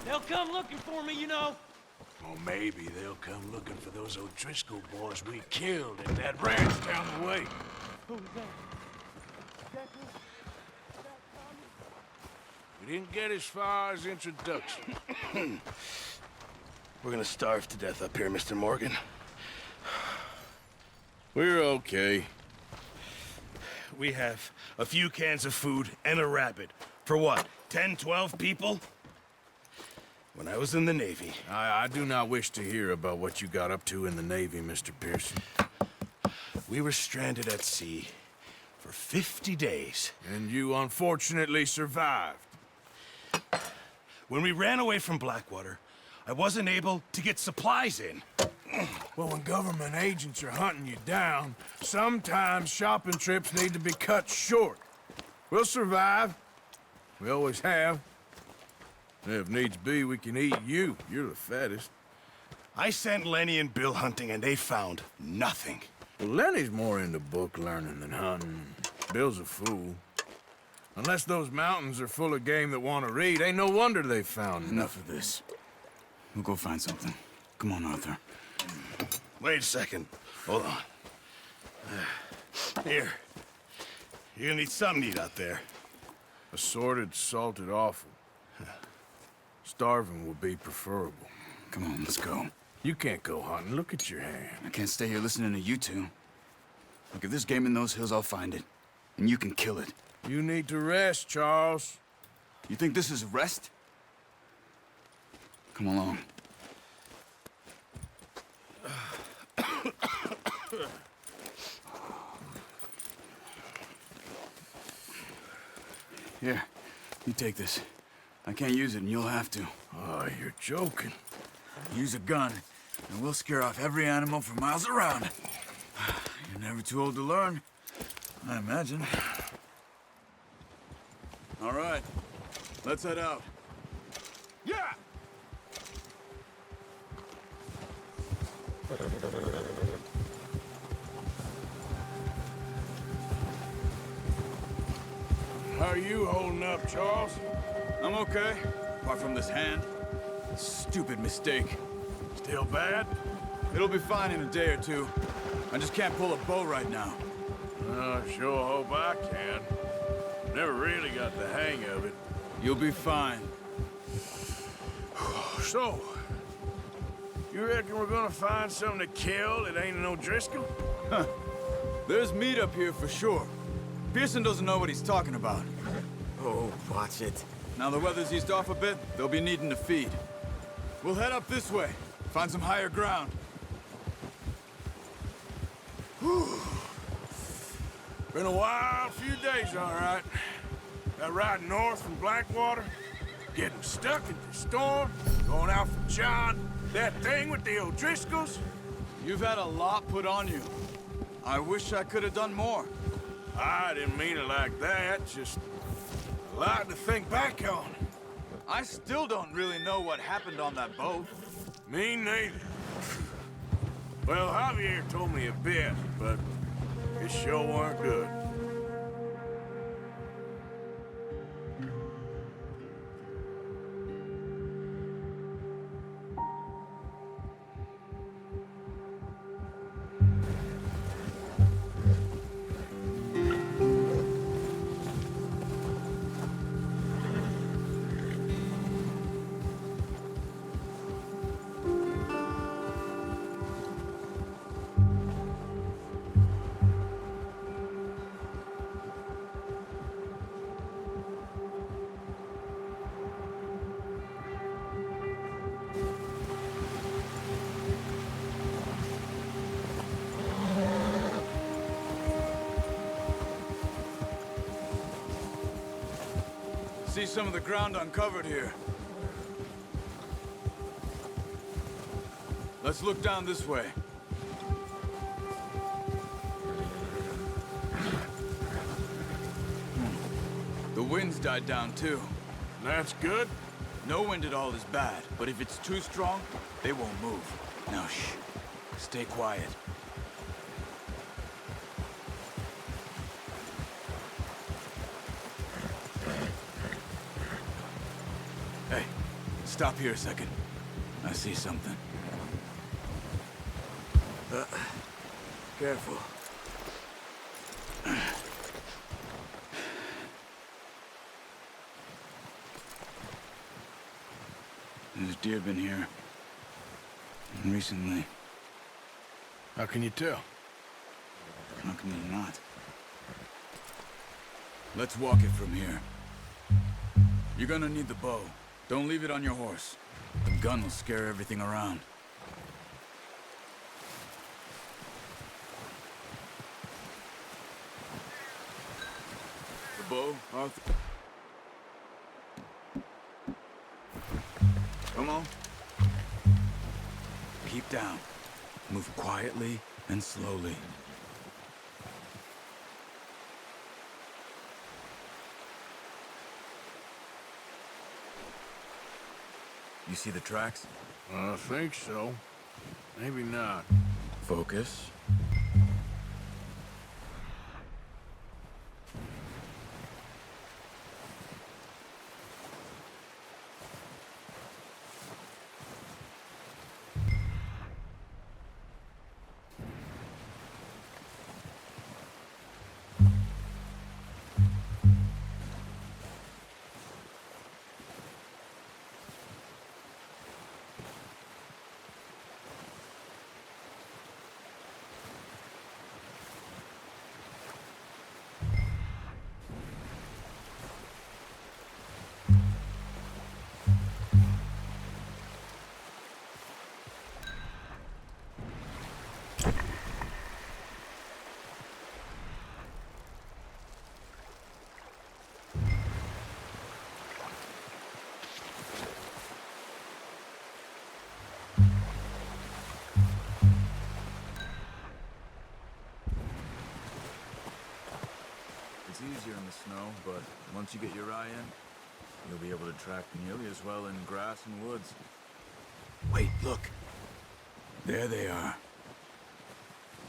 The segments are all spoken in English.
They'll come looking for me, you know. Or maybe they'll come looking for those O'Driscoll boys we killed at that ranch down the way. Who's that? We didn't get as far as introduction. We're gonna starve to death up here, Mr. Morgan. We're okay. We have a few cans of food and a rabbit. For what, 10, 12 people? When I was in the Navy... I do not wish to hear about what you got up to in the Navy, Mr. Pearson. We were stranded at sea for 50 days. And you unfortunately survived. When we ran away from Blackwater, I wasn't able to get supplies in. Well, when government agents are hunting you down, sometimes shopping trips need to be cut short. We'll survive. We always have. And if needs be, we can eat you. You're the fattest. I sent Lenny and Bill hunting, and they found nothing. Well, Lenny's more into book learning than hunting. Bill's a fool. Unless those mountains are full of game that want to read, ain't no wonder they found Enough of this. We'll go find something. Come on, Arthur. Wait a second. Hold on. Here. You're gonna need something to eat out there. Assorted, salted offal. Starving would be preferable. Come on, let's go. You can't go hunting. Look at your hand. I can't stay here listening to you two. Look, if there's game in those hills, I'll find it. And you can kill it. You need to rest, Charles. You think this is rest? Come along. Here, you take this. I can't use it, and you'll have to. Oh, you're joking. Use a gun, and we'll scare off every animal for miles around. You're never too old to learn, I imagine. All right, let's head out. Yeah! How are you holding up, Charles? I'm okay, apart from this hand. Stupid mistake. Still bad? It'll be fine in a day or two. I just can't pull a bow right now. I sure hope I can. Never really got the hang of it. You'll be fine. So, you reckon we're gonna find something to kill that ain't an O'Driscoll? Huh. There's meat up here for sure. Pearson doesn't know what he's talking about. Oh, watch it. Now the weather's eased off a bit, they'll be needing to feed. We'll head up this way, find some higher ground. Whew. Been a wild few days, all right. That ride north from Blackwater, getting stuck in the storm, going out for John, that thing with the O'Driscolls. You've had a lot put on you. I wish I could have done more. I didn't mean it like that, just a lot to think back on. I still don't really know what happened on that boat. Me neither. Well, Javier told me a bit, but it sure weren't good. See some of the ground uncovered here. Let's look down this way. The wind's died down too. That's good. No wind at all is bad, but if it's too strong, they won't move. Now shh. Stay quiet. Stop here a second. I see something. Careful. There's deer been here. Recently. How can you tell? How can you not? Let's walk it from here. You're gonna need the bow. Don't leave it on your horse. The gun will scare everything around. The bow, Arthur. Come on. Keep down. Move quietly and slowly. You see the tracks? I think so. Maybe not. Focus. It's easier in the snow, but once you get your eye in, you'll be able to track nearly as well in grass and woods. Wait, look. There they are.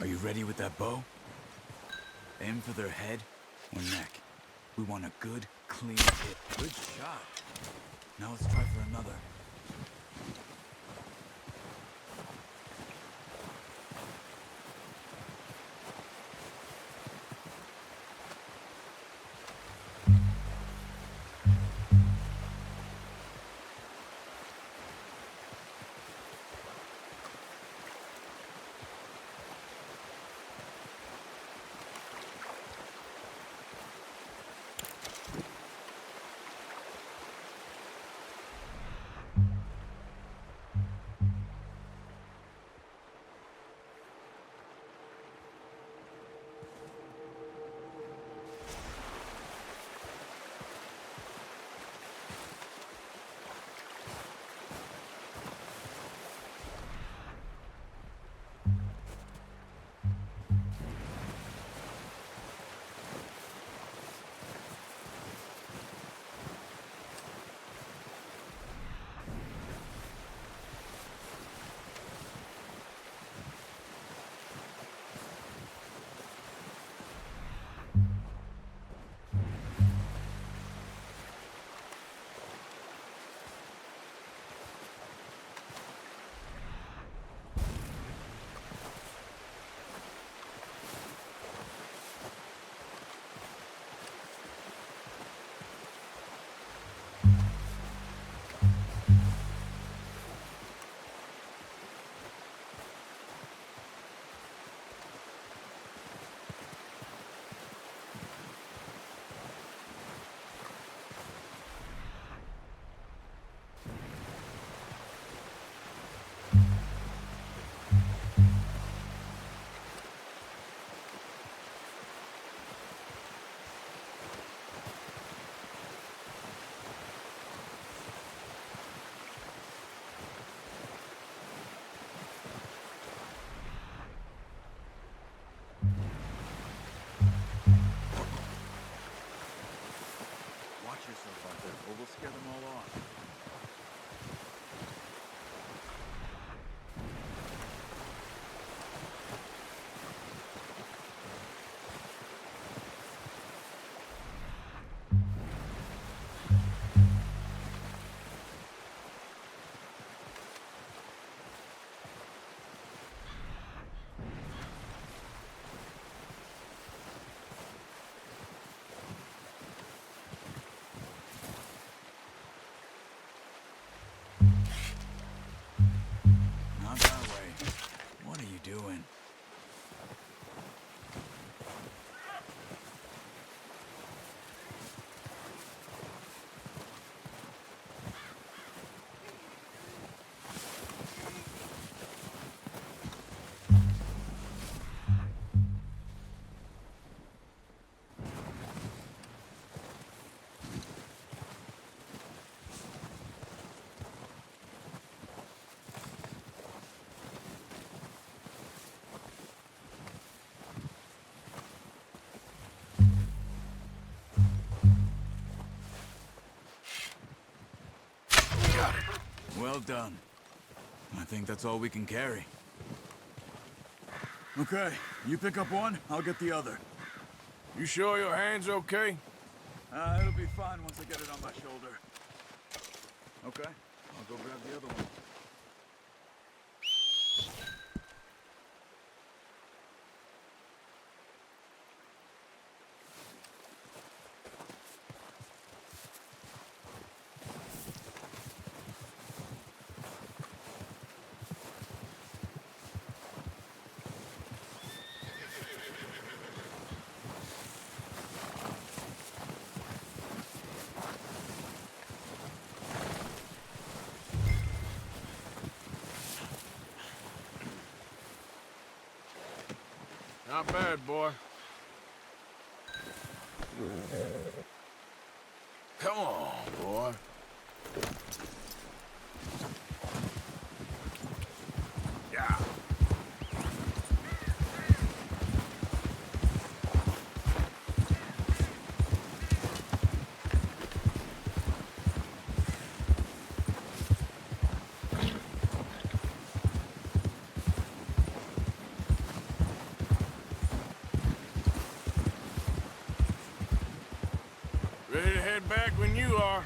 Are you ready with that bow? Aim for their head or neck. We want a good, clean hit. Good shot. Now let's try for another. Or we'll scare them all off. Well done. I think that's all we can carry. Okay, you pick up one, I'll get the other. You sure your hand's okay? It'll be fine once I get it on my shoulder. Okay, I'll go grab the other one. Not bad, boy. Come on, boy. Yeah. Ready to head back when you are.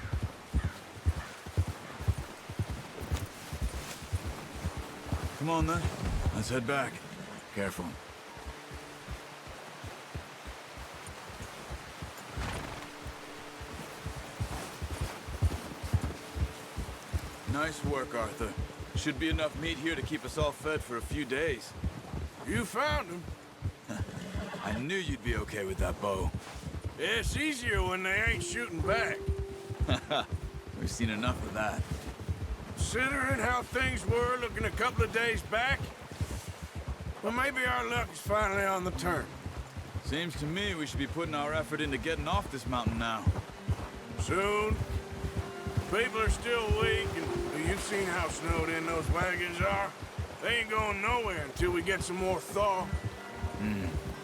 Come on then, let's head back. Careful. Nice work, Arthur. Should be enough meat here to keep us all fed for a few days. You found him. I knew you'd be okay with that bow. It's easier when they ain't shooting back. We've seen enough of that. Considering how things were looking a couple of days back, well, maybe our luck is finally on the turn. Seems to me we should be putting our effort into getting off this mountain now. Soon. People are still weak, and you've seen how snowed in those wagons are. They ain't going nowhere until we get some more thaw.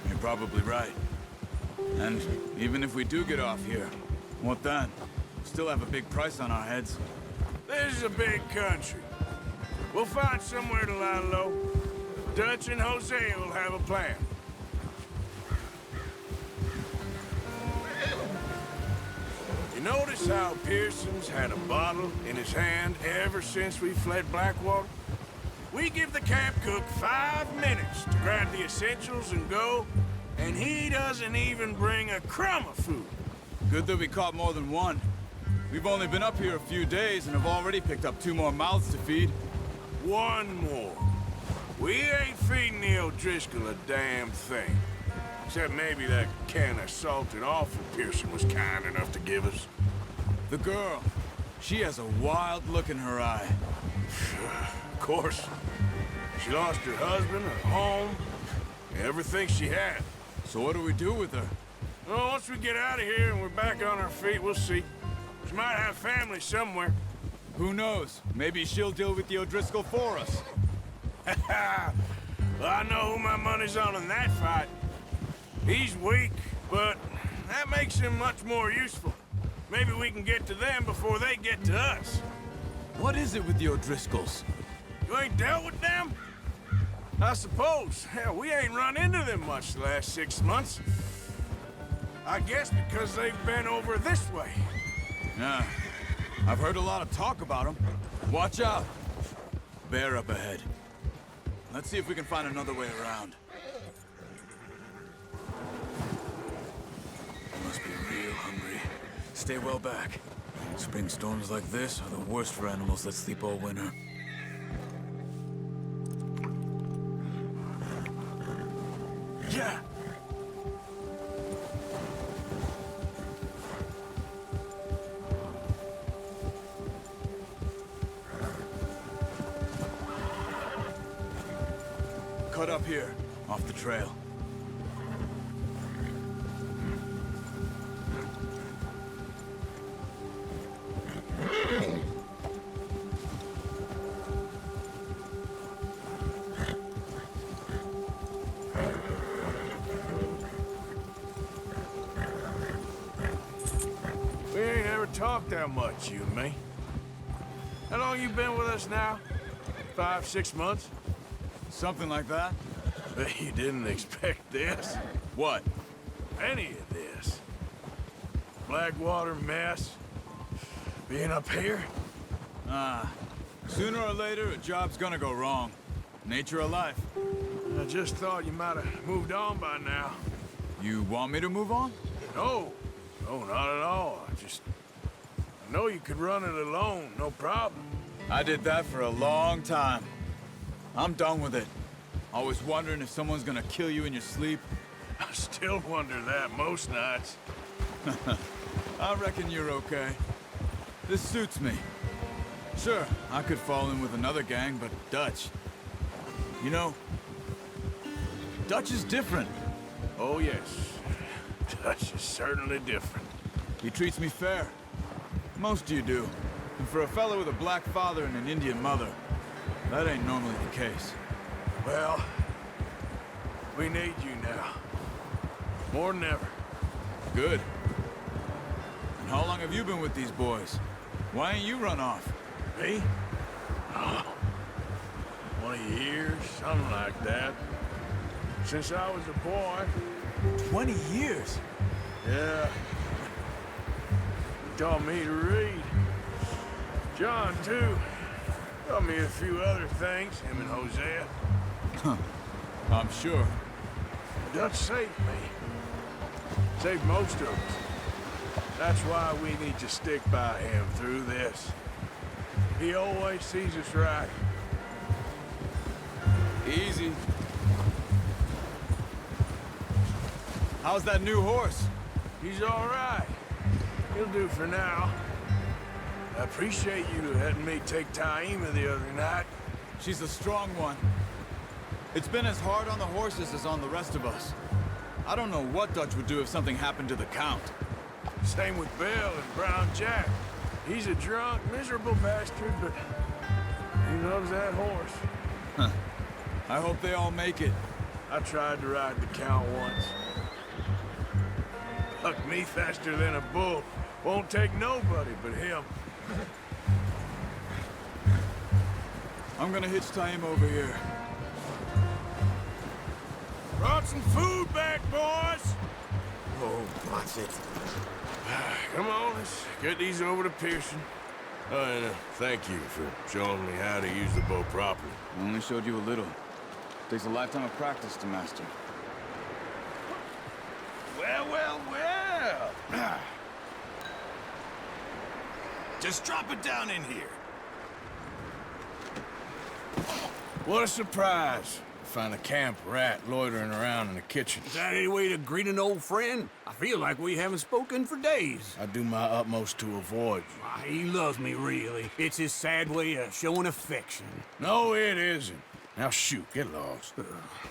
You're probably right. And even if we do get off here, what then? Still have a big price on our heads. This is a big country. We'll find somewhere to lie low. Dutch and Hosea will have a plan. You notice how Pearson's had a bottle in his hand ever since we fled Blackwater? We give the camp cook 5 minutes to grab the essentials and go, and he doesn't even bring a crumb of food. Good that we caught more than one. We've only been up here a few days and have already picked up 2 more mouths to feed. One more. We ain't feeding the O'Driscoll a damn thing. Except maybe that can of salted offal Pearson was kind enough to give us. The girl, she has a wild look in her eye. Of course. She lost her husband, her home, everything she had. So what do we do with her? Well, once we get out of here and we're back on our feet, we'll see. She might have family somewhere. Who knows? Maybe she'll deal with the O'Driscoll for us. Well, I know who my money's on in that fight. He's weak, but that makes him much more useful. Maybe we can get to them before they get to us. What is it with the O'Driscolls? You ain't dealt with them? I suppose. Hell, we ain't run into them much the last 6 months. I guess because they've been over this way. Yeah, I've heard a lot of talk about them. Watch out. Bear up ahead. Let's see if we can find another way around. They must be real hungry. Stay well back. Spring storms like this are the worst for animals that sleep all winter. Yeah. Cut up here, off the trail. We ain't ever talked that much, you and me. How long you been with us now? 5, 6 months? Something like that? Bet you didn't expect this. What? Any of this. Blackwater mess. Being up here? Sooner or later, a job's gonna go wrong. Nature of life. I just thought you might have moved on by now. You want me to move on? No. No, not at all. I know you could run it alone, no problem. I did that for a long time. I'm done with it. Always wondering if someone's gonna kill you in your sleep. I still wonder that most nights. I reckon you're okay. This suits me. Sure, I could fall in with another gang, but Dutch... You know, Dutch is different. Oh, yes. Dutch is certainly different. He treats me fair. Most of you do. And for a fellow with a black father and an Indian mother, that ain't normally the case. Well, we need you now. More than ever. Good. And how long have you been with these boys? Why ain't you run off? Me? Oh, 20 years, something like that. Since I was a boy. 20 years? Yeah. He taught me to read. John, too. Taught me a few other things, him and Hosea. I'm sure. Dutch saved me. Saved most of us. That's why we need to stick by him through this. He always sees us right. Easy. How's that new horse? He's all right. He'll do for now. I appreciate you letting me take Taima the other night. She's a strong one. It's been as hard on the horses as on the rest of us. I don't know what Dutch would do if something happened to the Count. Same with Bill and Brown Jack. He's a drunk, miserable bastard, but he loves that horse. Huh. I hope they all make it. I tried to ride the Count once. Bucked me faster than a bull. Won't take nobody but him. I'm gonna hitch Taima over here. Brought some food back, boys! Oh, watch it. Come on, let's get these over to Pearson. Oh, and thank you for showing me how to use the bow properly. I only showed you a little. Takes a lifetime of practice to master. Well, well, well. Just drop it down in here. What a surprise. Find a camp rat loitering around in the kitchen. Is that any way to greet an old friend? I feel like we haven't spoken for days. I do my utmost to avoid you. Why, he loves me, really. It's his sad way of showing affection. No, it isn't. Now shoot, get lost.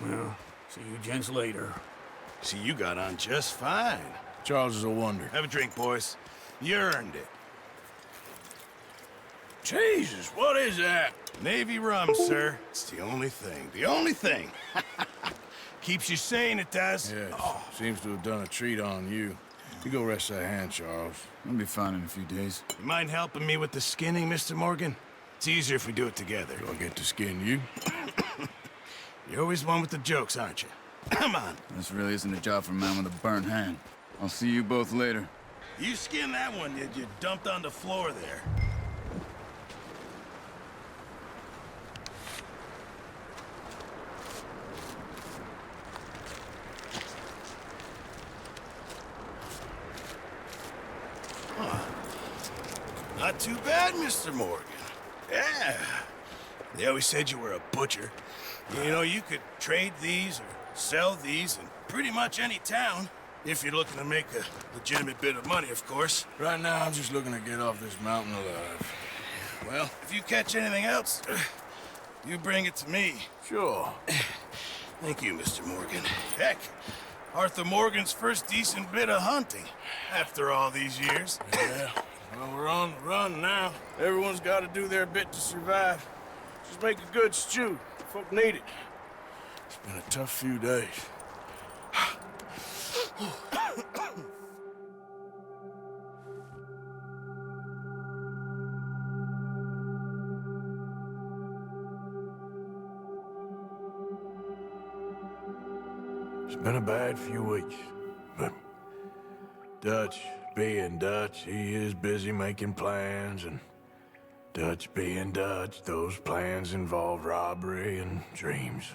Well, see you gents later. See, you got on just fine. Charles is a wonder. Have a drink, boys. You earned it. Jesus, what is that? Navy rum, sir. It's the only thing. The only thing. Keeps you sane, it does. Yes, seems to have done a treat on you. You go rest that hand, Charles. I'll be fine in a few days. You mind helping me with the skinning, Mr. Morgan? It's easier if we do it together. Do I get to skin you? You're always one with the jokes, aren't you? Come on. This really isn't a job for a man with a burnt hand. I'll see you both later. You skinned that one that you dumped on the floor there. Not too bad, Mr. Morgan. Yeah. They always said you were a butcher. You know, you could trade these or sell these in pretty much any town. If you're looking to make a legitimate bit of money, of course. Right now, I'm just looking to get off this mountain alive. Well, if you catch anything else, you bring it to me. Sure. Thank you, Mr. Morgan. Heck, Arthur Morgan's first decent bit of hunting after all these years. Yeah. Well, we're on the run now. Everyone's got to do their bit to survive. Just make a good stew. Folk need it. It's been a tough few days. It's been a bad few weeks, but Dutch being Dutch, he is busy making plans, and Dutch being Dutch, those plans involve robbery and dreams.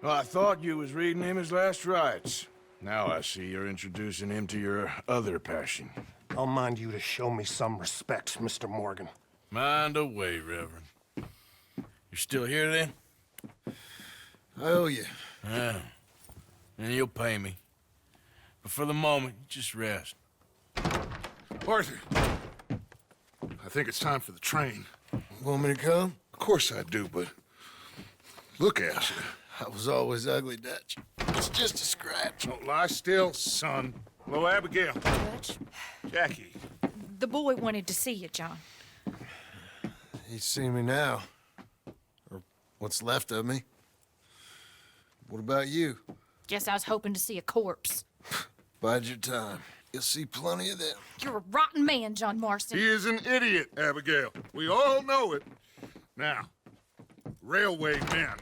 Well, I thought you was reading him his last rites. Now I see you're introducing him to your other passion. I'll mind you to show me some respect, Mr. Morgan. Mind away, Reverend. You still here, then? I owe you. Yeah. And you'll pay me. But for the moment, just rest. Arthur, I think it's time for the train. Want me to come? Of course I do, but look at you. I was always ugly, Dutch. It's just a scratch. Don't lie still, son. Hello, Abigail. Dutch, Jackie. the boy wanted to see you, John. He's seen me now. Or what's left of me. What about you? Guess I was hoping to see a corpse. Bide your time. You'll see plenty of them. You're a rotten man, John Marston. He is an idiot, Abigail. We all know it. Now, railway men.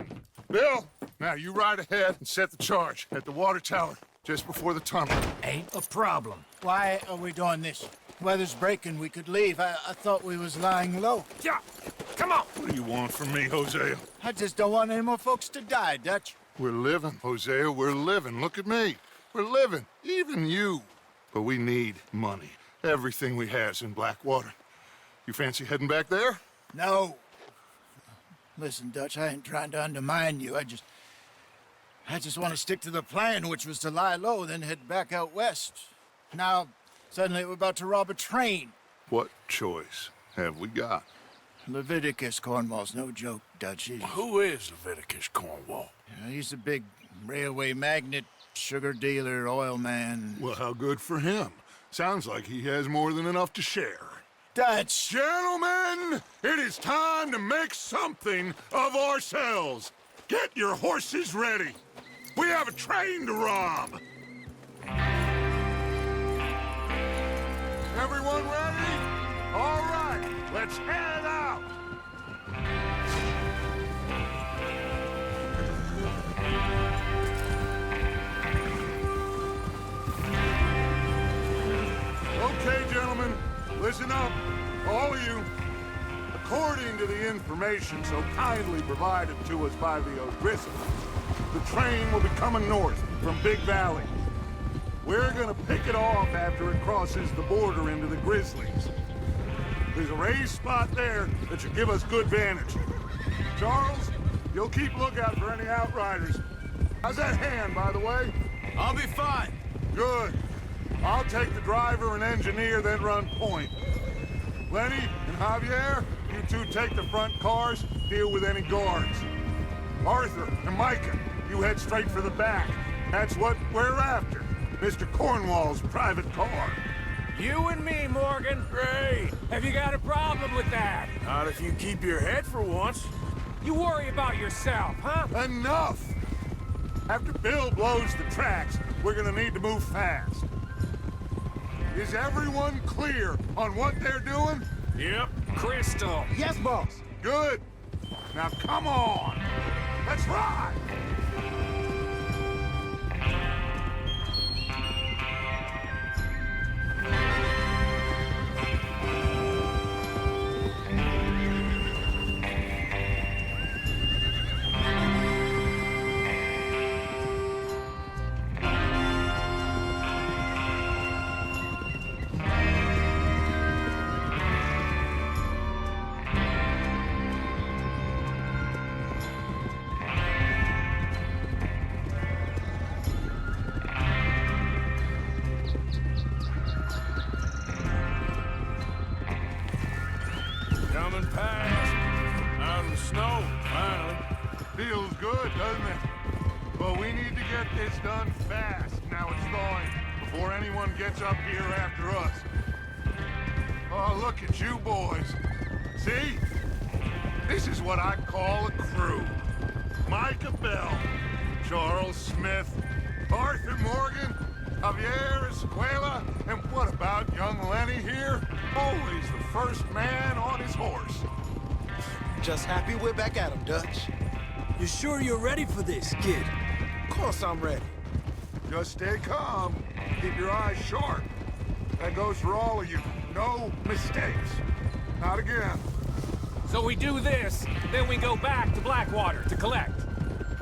Bill, now you ride ahead and set the charge at the water tower just before the tunnel. Ain't a problem. Why are we doing this? Weather's breaking, we could leave. I thought we was lying low. Yeah, come on. What do you want from me, Hosea? I just don't want any more folks to die, Dutch. We're living, Hosea, we're living. Look at me. We're living, even you. But we need money. Everything we has in Blackwater. You fancy heading back there? No. Listen, Dutch, I ain't trying to undermine you. I just want to stick to the plan, which was to lie low, then head back out west. Now, suddenly we're about to rob a train. What choice have we got? Leviticus Cornwall's no joke, Dutch. Who is Leviticus Cornwall? He's a big railway magnate, sugar dealer, oil man. Well, how good for him. Sounds like he has more than enough to share. Dutch! Gentlemen, it is time to make something of ourselves. Get your horses ready. We have a train to rob. Everyone ready? All right, let's head out. Okay, gentlemen, listen up, all of you. According to the information so kindly provided to us by the O'Grissom, the train will be coming north from Big Valley. We're gonna pick it off after it crosses the border into the Grizzlies. There's a raised spot there that should give us good vantage. Charles, you'll keep lookout for any outriders. How's that hand, by the way? I'll be fine. Good. I'll take the driver and engineer, then run point. Lenny and Javier, you two take the front cars, deal with any guards. Arthur and Micah, you head straight for the back. That's what we're after. Mr. Cornwall's private car. You and me, Morgan. Great. Have you got a problem with that? Not if you keep your head for once. You worry about yourself, huh? Enough! After Bill blows the tracks, we're gonna need to move fast. Is everyone clear on what they're doing? Yep. Crystal. Yes, boss. Good. Now come on. Let's ride. Coming past. Out of the snow, finally. Feels good, doesn't it? But we need to get this done fast. Now it's thawing, before anyone gets up here after us. Oh, look at you boys. See? This is what I call a crew. Micah Bell, Charles Smith, Arthur Morgan, Javier Escuela, and what about young Lenny here? Always the first man on his horse. Just happy we're back at 'em, Dutch. You sure you're ready for this, kid? Of course I'm ready. Just stay calm. Keep your eyes sharp. That goes for all of you. No mistakes. Not again. So we do this, then we go back to Blackwater to collect.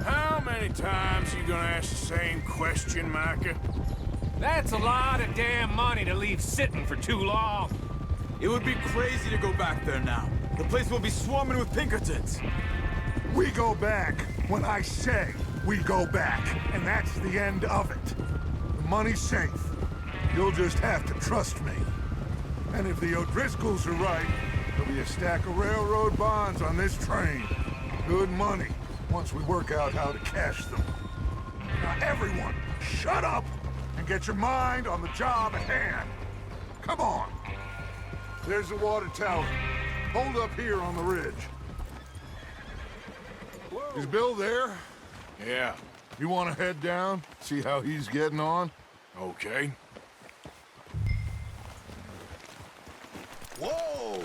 How many times you gonna ask the same question, Micah? That's a lot of damn money to leave sitting for too long. It would be crazy to go back there now. The place will be swarming with Pinkertons. We go back when I say we go back, and that's the end of it. The money's safe. You'll just have to trust me. And if the O'Driscolls are right, there'll be a stack of railroad bonds on this train. Good money, once we work out how to cash them. Now everyone, shut up and get your mind on the job at hand. Come on. There's the water tower. Hold up here on the ridge. Is Bill there? Yeah, You want to head down, see how he's getting on? okay. Whoa!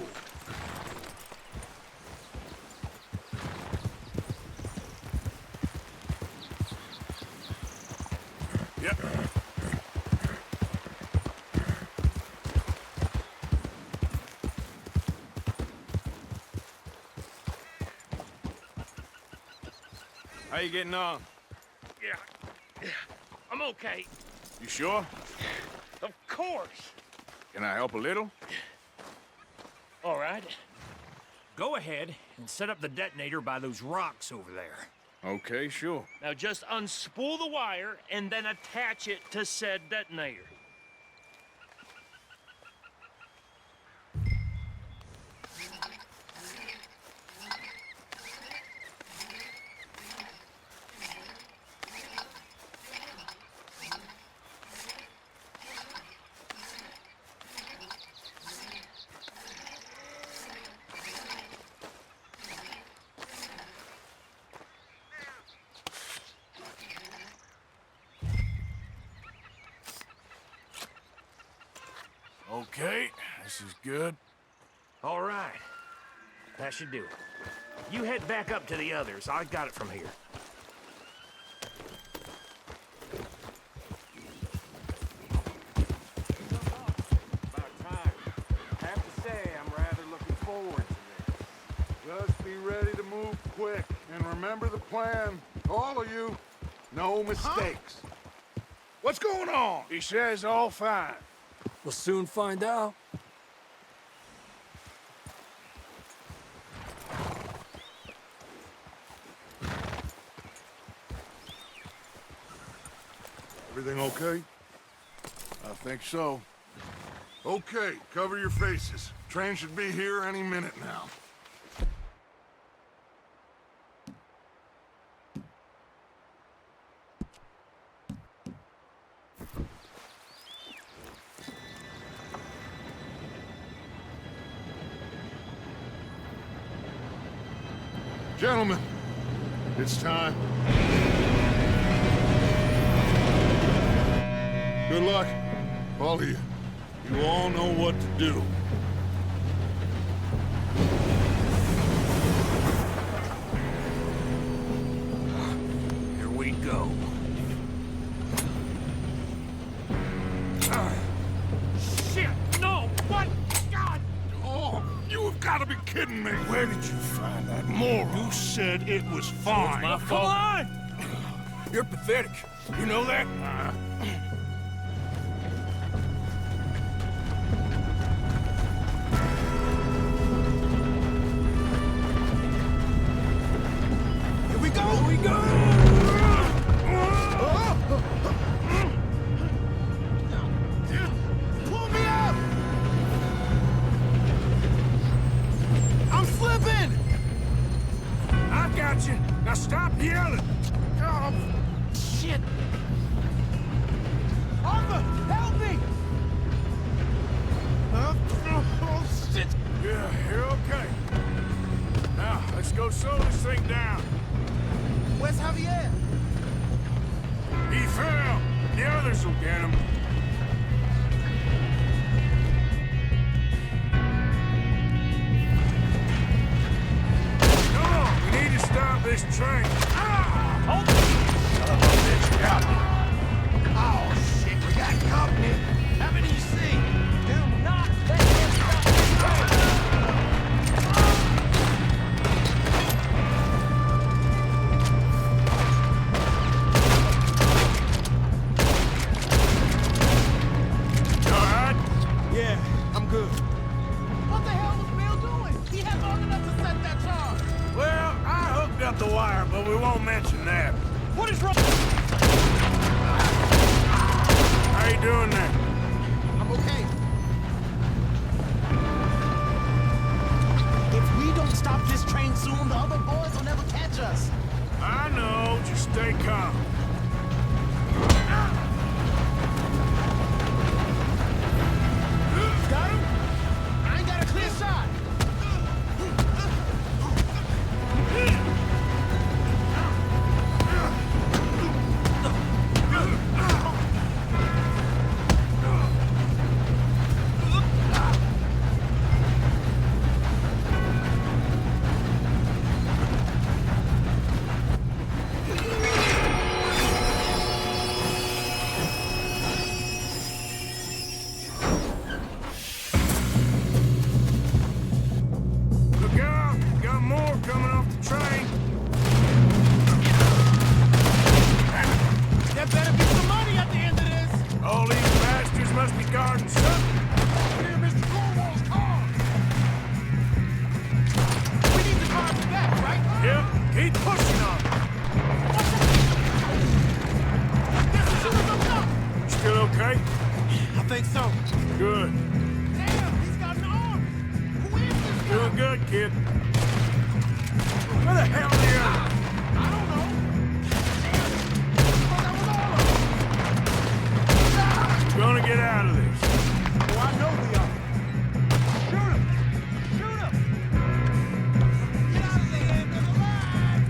Yep. How you getting on? Yeah, I'm okay. You sure? Of course. Can I help a little? All right. Go ahead and set up the detonator by those rocks over there. Okay, sure. Now just unspool the wire and then attach it to said detonator. Okay, this is good. All right. That should do it. You head back up to the others. I got it from here. About time. I have to say, I'm rather looking forward to this. Just be ready to move quick. And remember the plan. All of you, no mistakes. What's going on? He says all fine. We'll soon find out. Everything okay? I think so. Okay, cover your faces. Train should be here any minute now. Gentlemen, it's time. Good luck, all of you. You all know what to do. Here we go. Shit! No! What? God! Oh, you have got to be kidding me. Where did you find that moron? You said it was fine. My Come fault. on! You're pathetic. You know that? Here we go! Here we go! Pull me up! I'm slipping! I got you. Now stop yelling. Oh, shit! Arthur, help me! Oh, shit! Yeah, you're okay. Now, let's go slow this thing down. Where's Javier? He fell. The others will get him. this train. Son of a bitch, got me. Oh, shit, we got company. How many you see? Do not let him stop this train! Yeah, I'm good. What the hell was Bill doing? He had long enough to set that charge. Well, I hooked up the wire, but we won't mention that. What is wrong? How you doing there? I'm okay. If we don't stop this train soon, the other boys will never catch us. I know, just stay calm. Got him? I ain't got a clear shot. Look out! Got more coming off the train. There better be some money at the end of this. All these bastards must be guarding something. Here's Mr. Cornwall's car. We need to drive it back, right? Yep, keep pushing on it. There's a shooter coming up. You still okay? I think so. Good. Damn, he's got an arm. Who is this guy? Doing good, kid. Where the hell are the others? I don't know. Thought that was all of them. Gonna get out of this. Oh, I know we are. Shoot him! Shoot him! Get out of there, there's a line!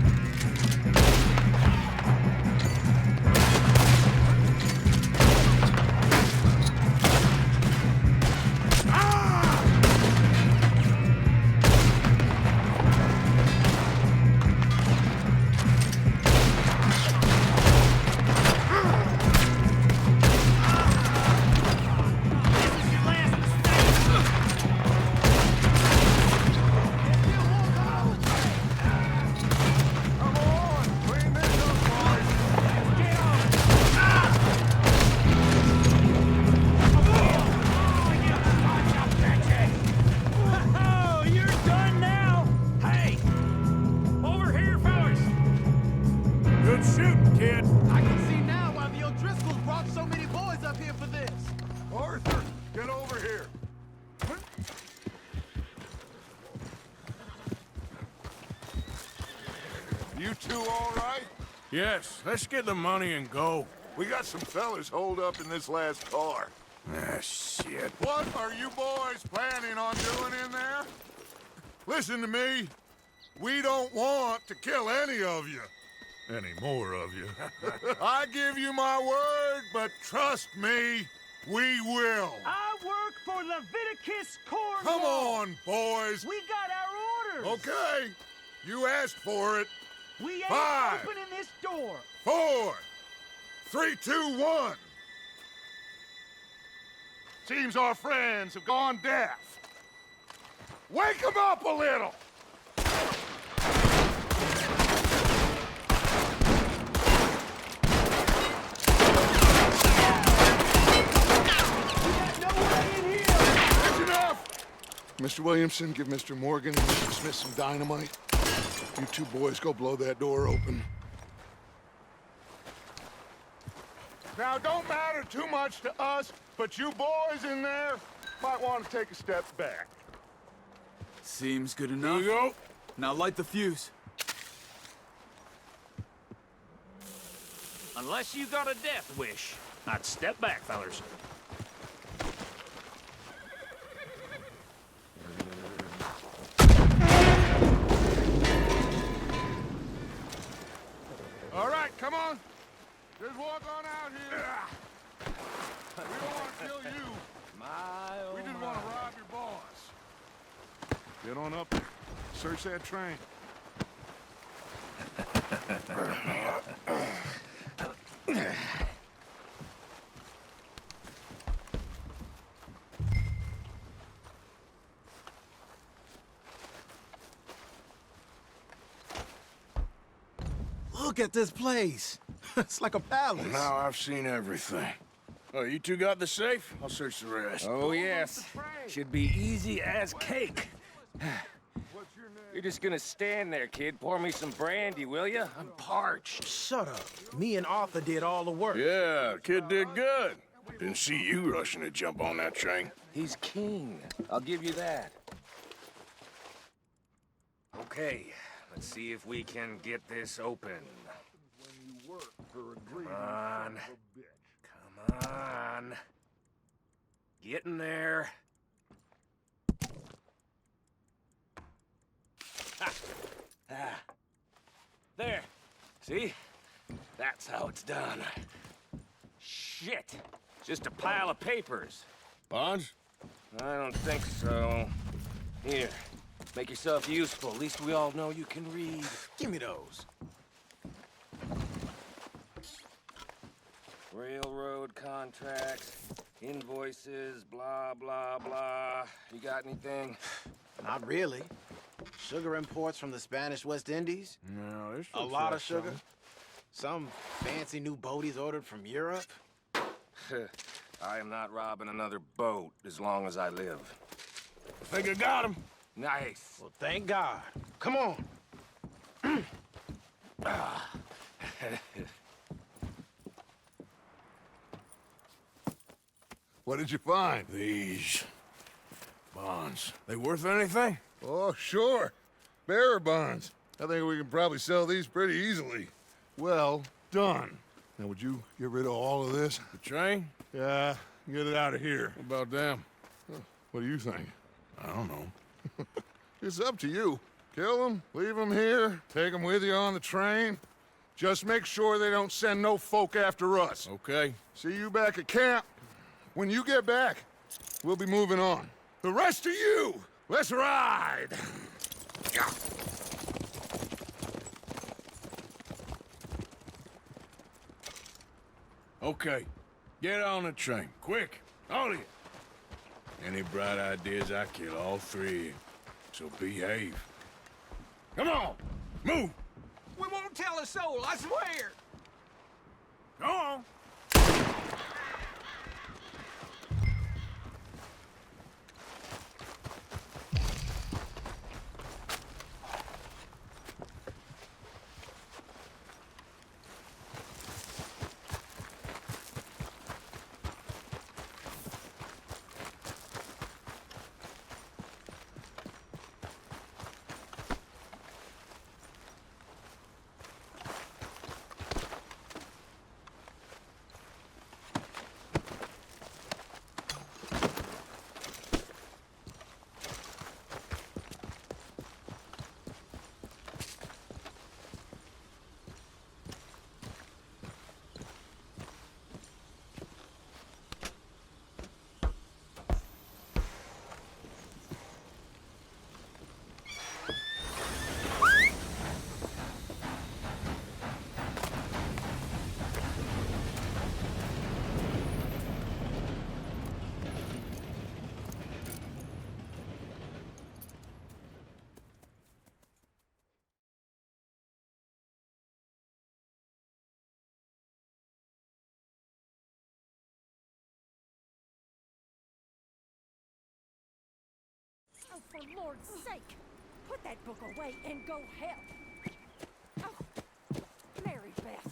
Oh, you're done now! Hey! Over here, fellas! Good shooting, kid. I can see now why the O'Driscolls brought so many boys up here for this. Arthur, get over here. You two all right? Yes, let's get the money and go. We got some fellas holed up in this last car. Ah, shit. What are you boys planning on doing in there? Listen to me. We don't want to kill any of you. Any more of you. I give you my word, but trust me, we will. I work for Leviticus Cornwall! Come on, boys. We got our orders! Okay. You asked for it. We ain't 5, opening this door! 4, 3, 2, 1. Seems our friends have gone deaf. Wake them up a little! That's enough! Mr. Williamson, give Mr. Morgan and Mr. Smith some dynamite. You two boys go blow that door open. Now, don't matter too much to us, but you boys in there might want to take a step back. Seems good Here enough. we go. Now light the fuse. Unless you got a death wish. I'd step back, fellas. All right, come on. Just walk on out here. We don't want to kill you. We just want to rob your boss. Get on up there. Search that train. Look at this place. It's like a palace. Now I've seen everything. Oh, you two got the safe? I'll search the rest. Oh, yes. Should be easy as cake. You're just gonna stand there, kid. Pour me some brandy, will you? I'm parched. Shut up. Me and Arthur did all the work. Yeah, kid did good. Didn't see you rushing to jump on that train. He's keen. I'll give you that. Okay, let's see if we can get this open. Come on. Come on. Get in there. Ha. Ah. There. See? That's how it's done. Shit. Just a pile of papers. Bonds? I don't think so. Here. Make yourself useful. At least we all know you can read. Give me those. Railroad contracts, invoices, blah, blah, blah. You got anything? Not really. Sugar imports from the Spanish West Indies. No, there's A lot of sugar. Some fancy new boat he's ordered from Europe. I am not robbing another boat as long as I live. I think I got him. Nice. Well, thank God. Come on. What did you find? These bonds. They worth anything? Oh, sure. Bearer bonds. I think we can probably sell these pretty easily. Well done. Now, would you get rid of all of this? The train? Yeah, get it out of here. What about them? What do you think? I don't know. It's up to you. Kill them, leave them here, take them with you on the train. Just make sure they don't send no folk after us. Okay. See you back at camp. When you get back, we'll be moving on. The rest of you, let's ride! Okay. Get on the train. Quick. All of you. Any bright ideas, I kill all three of you. So behave. Come on! Move! We won't tell a soul, I swear! Go on! Oh, for Lord's sake, put that book away and go help. Oh, Mary Beth.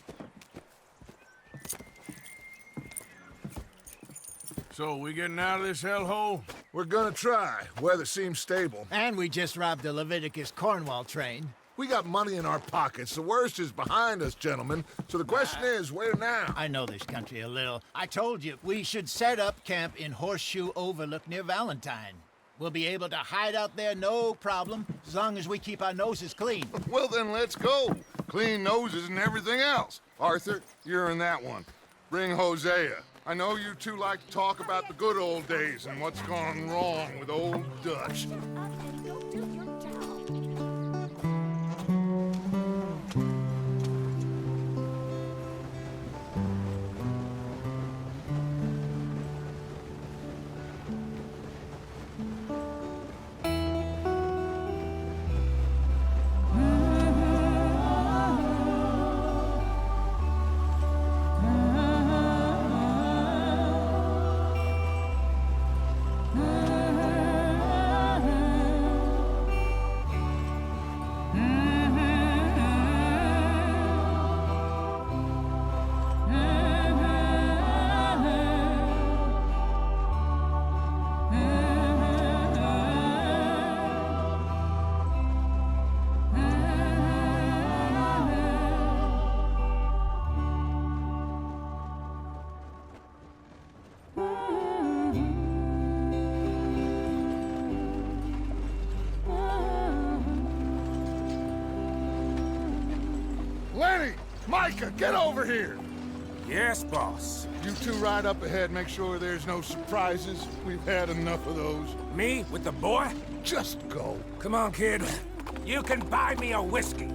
So, we getting out of this hellhole? We're gonna try. Weather seems stable. And we just robbed the Leviticus Cornwall train. We got money in our pockets. The worst is behind us, gentlemen. So the question is, where now? I know this country a little. I told you, we should set up camp in Horseshoe Overlook near Valentine. We'll be able to hide out there no problem, as long as we keep our noses clean. Well, then let's go. Clean noses and everything else. Arthur, you're in that one. Bring Hosea. I know you two like to talk about the good old days and what's gone wrong with old Dutch. Shut up and go do your job. Micah, get over here! Yes, boss. You two ride up ahead, make sure there's no surprises. We've had enough of those. Me with the boy? Just go. Come on, kid. You can buy me a whiskey.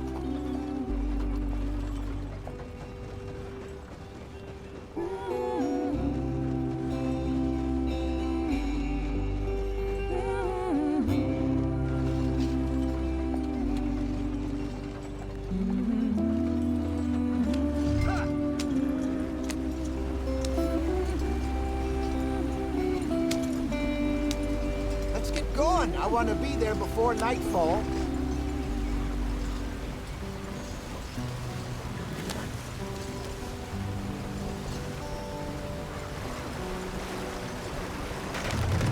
Let's get going. I want to be there before nightfall.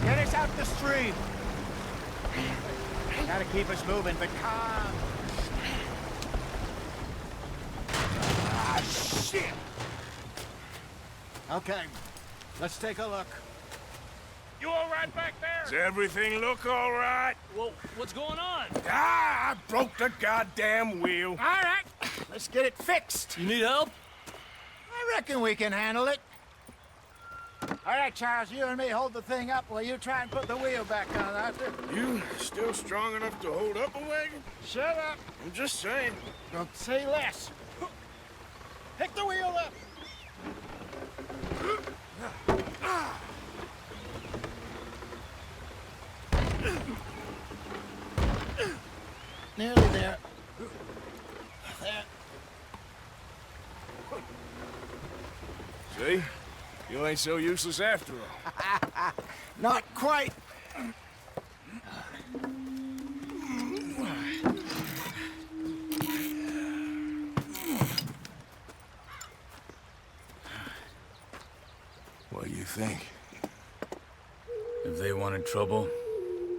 Get us out the stream. Gotta keep us moving, but calm. Ah, shit! Okay, let's take a look. You all right back there? Does everything look all right? Well, what's going on? Ah, I broke the goddamn wheel. All right, let's get it fixed. You need help? I reckon we can handle it. All right, Charles, you and me hold the thing up while you try and put the wheel back on, Arthur. You still strong enough to hold up a wagon? Shut up. I'm just saying. Don't say less. Pick the wheel up. Nearly there. There. See? You ain't so useless after all. Not quite. What do you think? If they wanted trouble,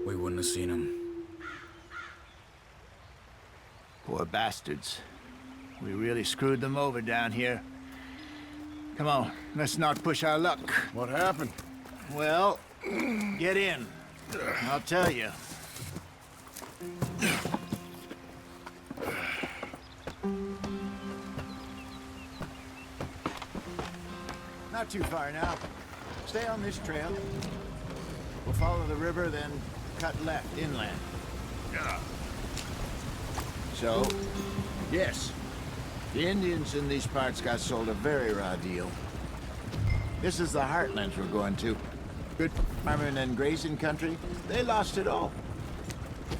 we wouldn't have seen them. Poor bastards. We really screwed them over down here. Come on, let's not push our luck. What happened? Well, get in. I'll tell you. Not too far now. Stay on this trail. We'll follow the river, then cut left inland. So, yes, the Indians in these parts got sold a very raw deal. This is the heartlands we're going to. Good farming and grazing country, they lost it all.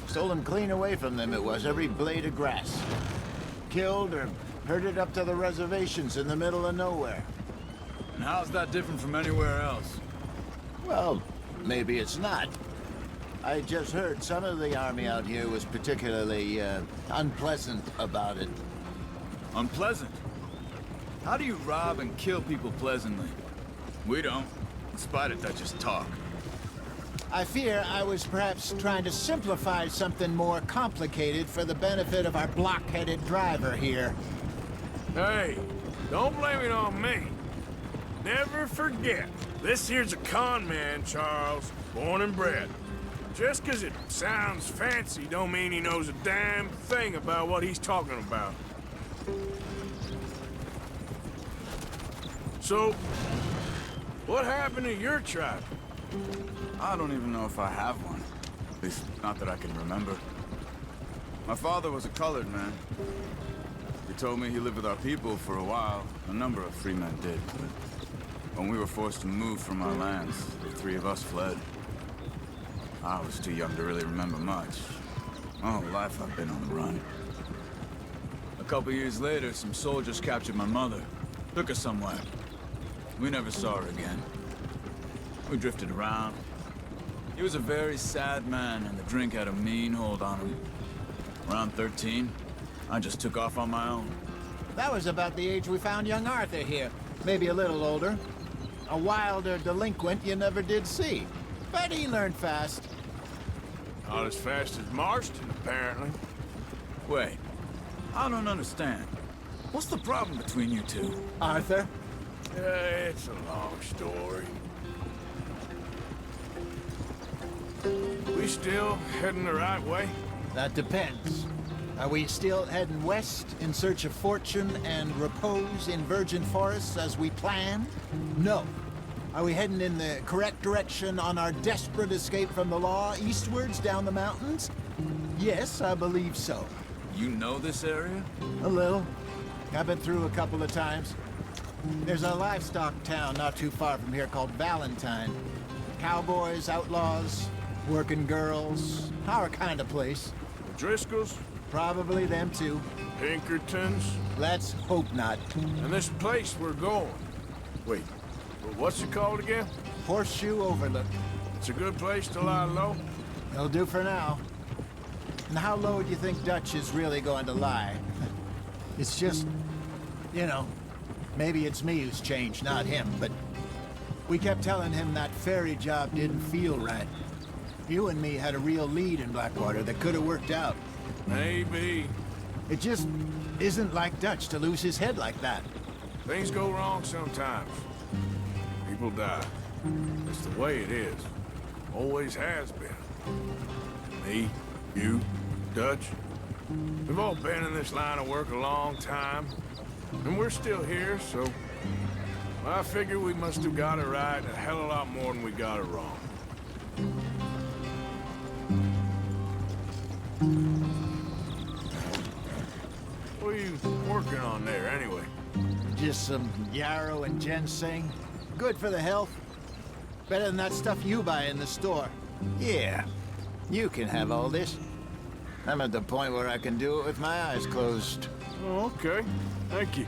Stolen clean away from them it was, every blade of grass. Killed or herded up to the reservations in the middle of nowhere. And how's that different from anywhere else? Well, maybe it's not. I just heard some of the army out here was particularly, unpleasant about it. Unpleasant? How do you rob and kill people pleasantly? We don't, in spite of Dutch's talk. I fear I was perhaps trying to simplify something more complicated for the benefit of our block-headed driver here. Hey, don't blame it on me. Never forget, this here's a con man, Charles, born and bred. Just 'cause it sounds fancy don't mean he knows a damn thing about what he's talking about. So, what happened to your tribe? I don't even know if I have one. At least, not that I can remember. My father was a colored man. He told me he lived with our people for a while. A number of free men did, but when we were forced to move from our lands, the three of us fled. I was too young to really remember much. My whole life I've been on the run. A couple years later, some soldiers captured my mother. Took her somewhere. We never saw her again. We drifted around. He was a very sad man, and the drink had a mean hold on him. Around 13, I just took off on my own. That was about the age we found young Arthur here. Maybe a little older. A wilder delinquent you never did see. But he learned fast. Not as fast as Marston, apparently. Wait, I don't understand. What's the problem between you two? Arthur? It's a long story. We still heading the right way? That depends. Are we still heading west in search of fortune and repose in virgin forests as we planned? No. Are we heading in the correct direction on our desperate escape from the law eastwards down the mountains? Yes, I believe so. You know this area? A little. I've been through a couple of times. There's a livestock town not too far from here called Valentine. Cowboys, outlaws, working girls, our kind of place. Driscoll's, Probably them too. Pinkertons, Let's hope not. and this place we're going. Wait, what's it called again? Horseshoe Overlook. It's a good place to lie low. It'll do for now. And how low do you think Dutch is really going to lie? It's just, you know, maybe it's me who's changed, not him, but we kept telling him that ferry job didn't feel right. You and me had a real lead in Blackwater that could have worked out. Maybe. It just isn't like Dutch to lose his head like that. Things go wrong sometimes. People die. It's the way it is. Always has been. Me, you, Dutch. We've all been in this line of work a long time. And we're still here, so... I figure we must have got it right a hell of a lot more than we got it wrong. What are you working on there, anyway? Just some yarrow and ginseng. Good for the health. Better than that stuff you buy in the store. Yeah, you can have all this. I'm at the point where I can do it with my eyes closed. Oh, okay. Thank you.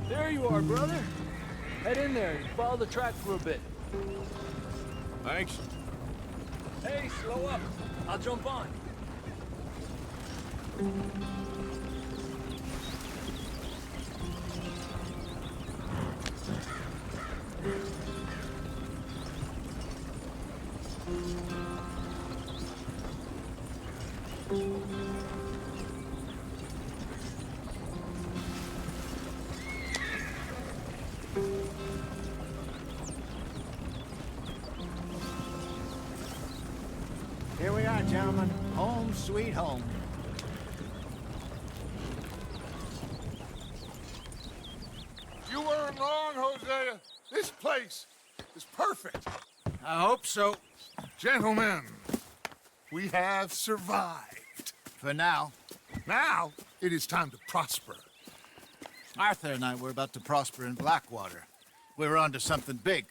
There you are, brother. Head in there and follow the track for a bit. Thanks. Hey, slow up. I'll jump on. Here we are, gentlemen. Home sweet home. You weren't wrong, Hosea. This place is perfect. I hope so. Gentlemen, we have survived. For now. Now, it is time to prosper. Arthur and I were about to prosper in Blackwater. We were onto something big.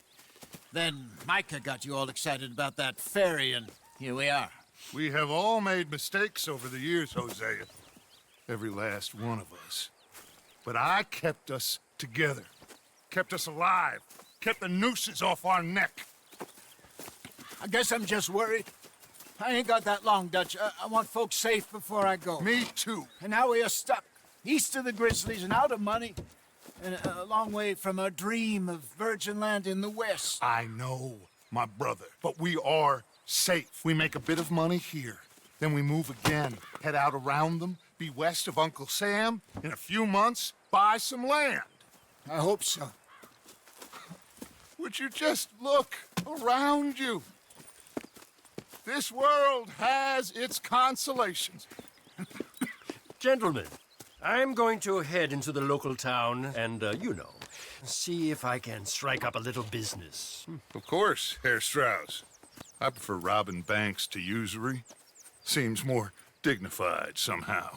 Then Micah got you all excited about that ferry, and here we are. We have all made mistakes over the years, Hosea. Every last one of us. But I kept us together. Kept us alive. Kept the nooses off our neck. I guess I'm just worried. I ain't got that long, Dutch. I want folks safe before I go. Me too. And now we are stuck, east of the Grizzlies and out of money, and a long way from our dream of virgin land in the west. I know, my brother, but we are safe. We make a bit of money here. Then we move again, head out around them, be west of Uncle Sam. In a few months, buy some land. I hope so. Would you just look around you? This world has its consolations. Gentlemen, I'm going to head into the local town and, see if I can strike up a little business. Of course, Herr Strauss. I prefer robbing banks to usury. Seems more dignified somehow.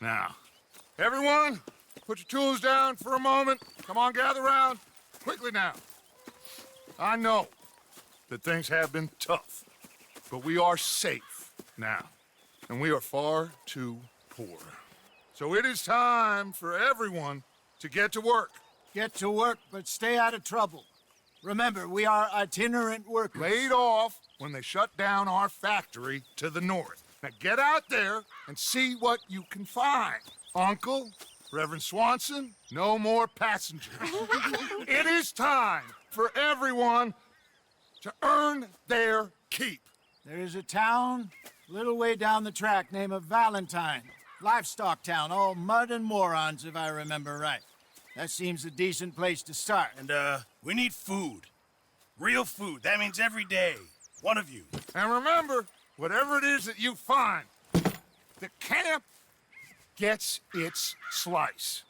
Now, everyone, put your tools down for a moment. Come on, gather round. Quickly now. I know that things have been tough, but we are safe now, and we are far too poor. So it is time for everyone to get to work. Get to work, but stay out of trouble. Remember, we are itinerant workers. Laid off when they shut down our factory to the north. Now get out there and see what you can find. Uncle, Reverend Swanson, no more passengers. It is time for everyone to earn their keep. There is a town a little way down the track named Valentine. Livestock town, all mud and morons, if I remember right. That seems a decent place to start. And, we need food. Real food. That means every day. One of you. And remember, whatever it is that you find, the camp gets its slice.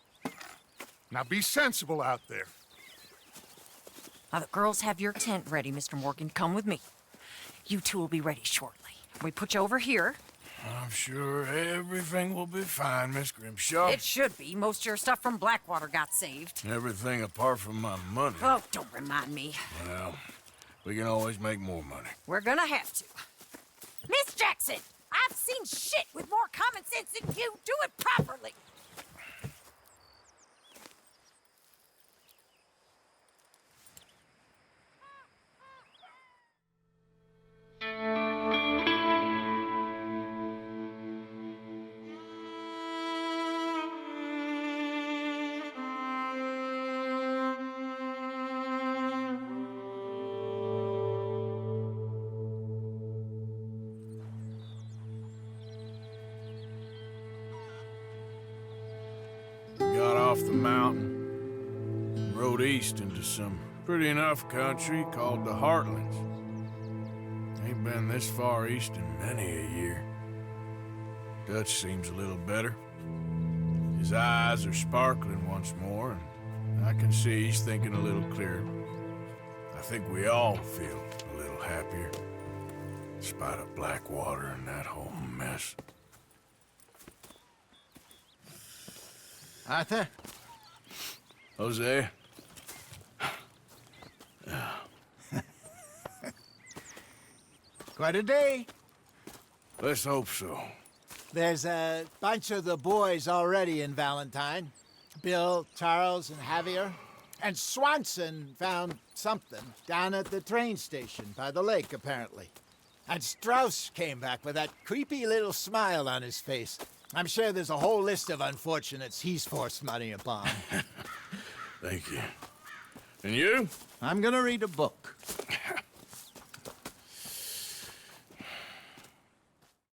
Now be sensible out there. Now, the girls have your tent ready, Mr. Morgan. Come with me. You two will be ready shortly. We put you over here. I'm sure everything will be fine, Miss Grimshaw. It should be. Most of your stuff from Blackwater got saved. Everything apart from my money. Oh, don't remind me. Well, we can always make more money. We're gonna have to. Miss Jackson, I've seen shit with more common sense than you. Do it properly. Got off the mountain and rode east into some pretty enough country called the Heartlands. Ain't been this far east in many a year. Dutch seems a little better. His eyes are sparkling once more, and I can see he's thinking a little clearer. I think we all feel a little happier, in spite of Blackwater and that whole mess. Arthur? Jose? Quite a day. Let's hope so. There's a bunch of the boys already in Valentine. Bill, Charles, and Javier. And Swanson found something down at the train station by the lake, apparently. And Strauss came back with that creepy little smile on his face. I'm sure there's a whole list of unfortunates he's forced money upon. Thank you. And you? I'm gonna read a book.